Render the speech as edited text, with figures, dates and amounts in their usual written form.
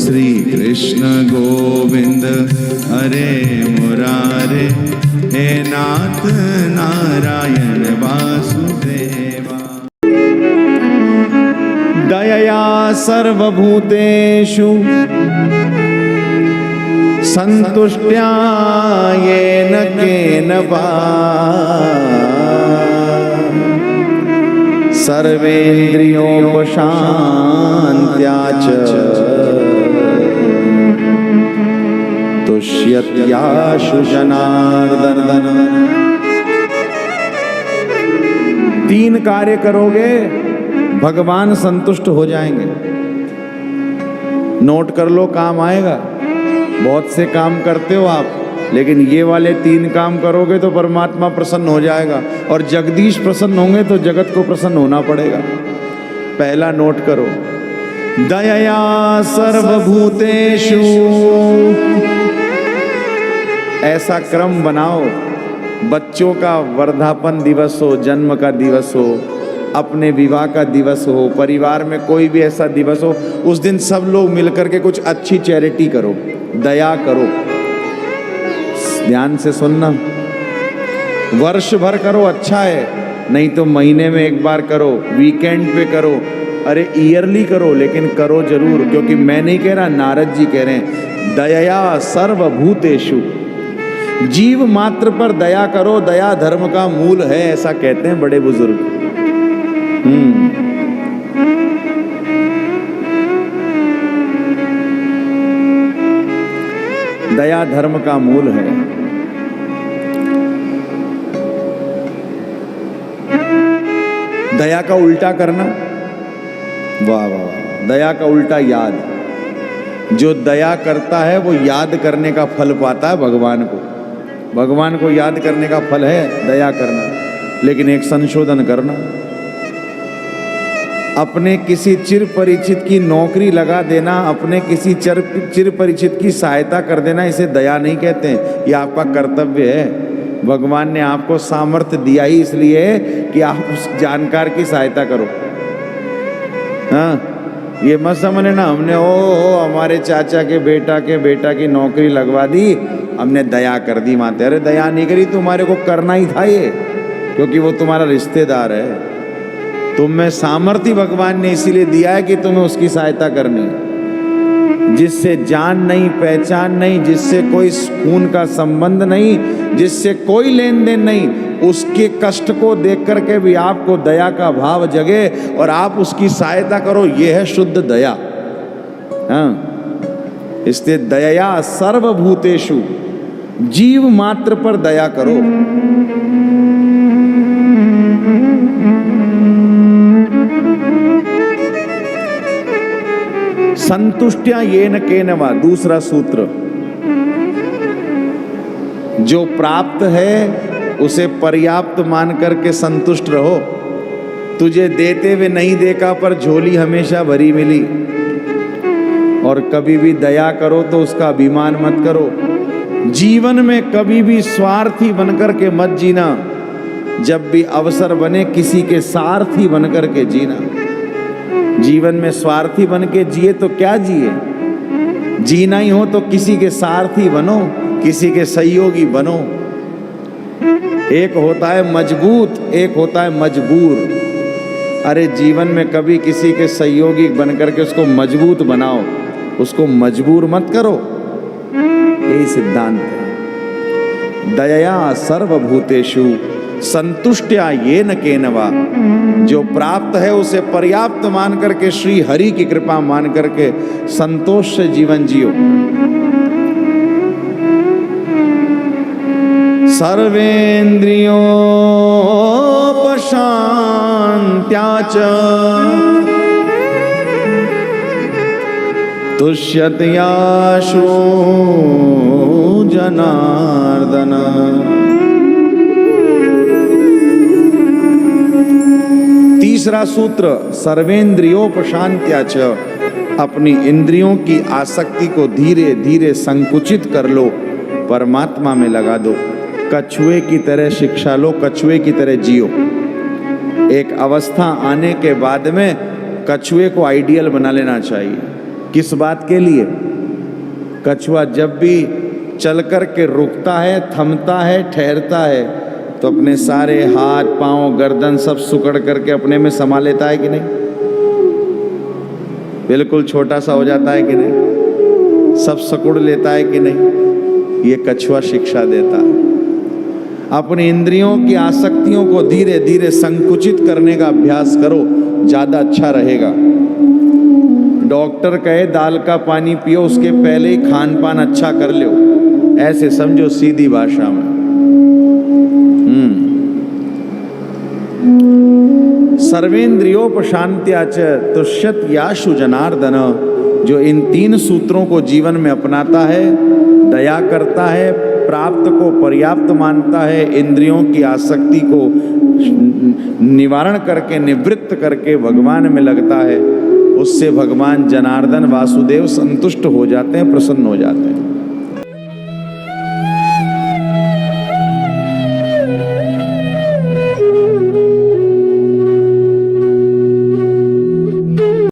श्री कृष्ण गोविंद हरे मुरारे, हे नाथ नारायण वासुदेवा। दयया सर्वभूतेषु संतुष्ट्या येन केन वा, सर्वेन्द्रियोपशान्त्या च तुष्यत्याशु जनार्दन। तीन कार्य करोगे भगवान संतुष्ट हो जाएंगे। नोट कर लो, काम आएगा। बहुत से काम करते हो आप, लेकिन ये वाले तीन काम करोगे तो परमात्मा प्रसन्न हो जाएगा, और जगदीश प्रसन्न होंगे तो जगत को प्रसन्न होना पड़ेगा। पहला नोट करो, दयया सर्वभूतेषु। ऐसा क्रम बनाओ, बच्चों का वर्धापन दिवस हो, जन्म का दिवस हो, अपने विवाह का दिवस हो, परिवार में कोई भी ऐसा दिवस हो, उस दिन सब लोग मिलकर के कुछ अच्छी चैरिटी करो, दया करो। ध्यान से सुनना, वर्ष भर करो अच्छा है, नहीं तो महीने में एक बार करो, वीकेंड पे करो, अरे ईयरली करो, लेकिन करो जरूर। क्योंकि मैं नहीं कह रहा, नारद जी कह रहे हैं, दयया सर्वभूतेषु। जीव मात्र पर दया करो, दया धर्म का मूल है, ऐसा कहते हैं बड़े बुजुर्ग। दया धर्म का मूल है। दया का उल्टा करना, वाह वाह वाह, दया का उल्टा याद। जो दया करता है वो याद करने का फल पाता है भगवान को। भगवान को याद करने का फल है दया करना, लेकिन एक संशोधन करना, अपने किसी चिर परिचित की नौकरी लगा देना, अपने किसी चिर परिचित की सहायता कर देना, इसे दया नहीं कहते हैं, ये आपका कर्तव्य है। भगवान ने आपको सामर्थ्य दिया ही इसलिए कि आप उस जानकार की सहायता करो। हाँ, ये मत समझे ना हमने हमारे चाचा के बेटा की नौकरी लगवा दी, हमने दया कर दी माते। अरे दया नहीं करी, तुम्हारे को करना ही था ये, क्योंकि वो तुम्हारा रिश्तेदार है। तुम में सामर्थ्य भगवान ने इसीलिए दिया है कि तुम्हें उसकी सहायता करनी है। जिससे जान नहीं, पहचान नहीं, जिससे कोई खून का संबंध नहीं, जिससे कोई लेन देन नहीं, उसके कष्ट को देख करके भी आपको दया का भाव जगे और आप उसकी सहायता करो, ये है शुद्ध दया। हाँ, इसलिए दया सर्वभूतेषु, जीव मात्र पर दया करो। संतुष्ट्या येन केन वा, दूसरा सूत्र, जो प्राप्त है उसे पर्याप्त मान करके संतुष्ट रहो। तुझे देते हुए नहीं देखा, पर झोली हमेशा भरी मिली। और कभी भी दया करो तो उसका अभिमान मत करो। जीवन में कभी भी स्वार्थी बनकर के मत जीना। जब भी अवसर बने किसी के सारथी बनकर के जीना। जीवन में स्वार्थी बन के जिए तो क्या जिए, जीना ही हो तो किसी के सारथी बनो, किसी के सहयोगी बनो। एक होता है मजबूत, एक होता है मजबूर। अरे जीवन में कभी किसी के सहयोगी बनकर के उसको मजबूत बनाओ, उसको मजबूर मत करो। यही सिद्धांत है। दयया सर्वभूतेषु संतुष्ट्या येन केन वा, जो प्राप्त है उसे पर्याप्त मान करके, श्री हरि की कृपा मान करके संतोष से जीवन जियो। सर्वेन्द्रियोपशान्त्या च तुष्यत्याशु जनार्दन। तीसरा सूत्र, सर्वेन्द्रियोपशान्त्या च, अपनी इंद्रियों की आसक्ति को धीरे धीरे संकुचित कर लो, परमात्मा में लगा दो। कछुए की तरह शिक्षा लो, कछुए की तरह जियो। एक अवस्था आने के बाद में कछुए को आइडियल बना लेना चाहिए। किस बात के लिए? कछुआ जब भी चल कर के रुकता है, थमता है, ठहरता है, तो अपने सारे हाथ पांव गर्दन सब सुकड़ करके अपने में समा लेता है कि नहीं? बिल्कुल छोटा सा हो जाता है कि नहीं? सब सकुड़ लेता है कि नहीं? ये कछुआ शिक्षा देता है। अपनी इंद्रियों की आसक्तियों को धीरे धीरे संकुचित करने का अभ्यास करो, ज़्यादा अच्छा रहेगा। डॉक्टर कहे दाल का पानी पियो, उसके पहले ही खान पान अच्छा कर लो, ऐसे समझो सीधी भाषा में। सर्वेंद्रियोपशांत्या च तुष्यत याशु जनार्दन, जो इन 3 सूत्रों को जीवन में अपनाता है, दया करता है, प्राप्त को पर्याप्त मानता है, इंद्रियों की आसक्ति को निवारण करके निवृत्त करके भगवान में लगता है, उससे भगवान जनार्दन वासुदेव संतुष्ट हो जाते हैं, प्रसन्न हो जाते हैं।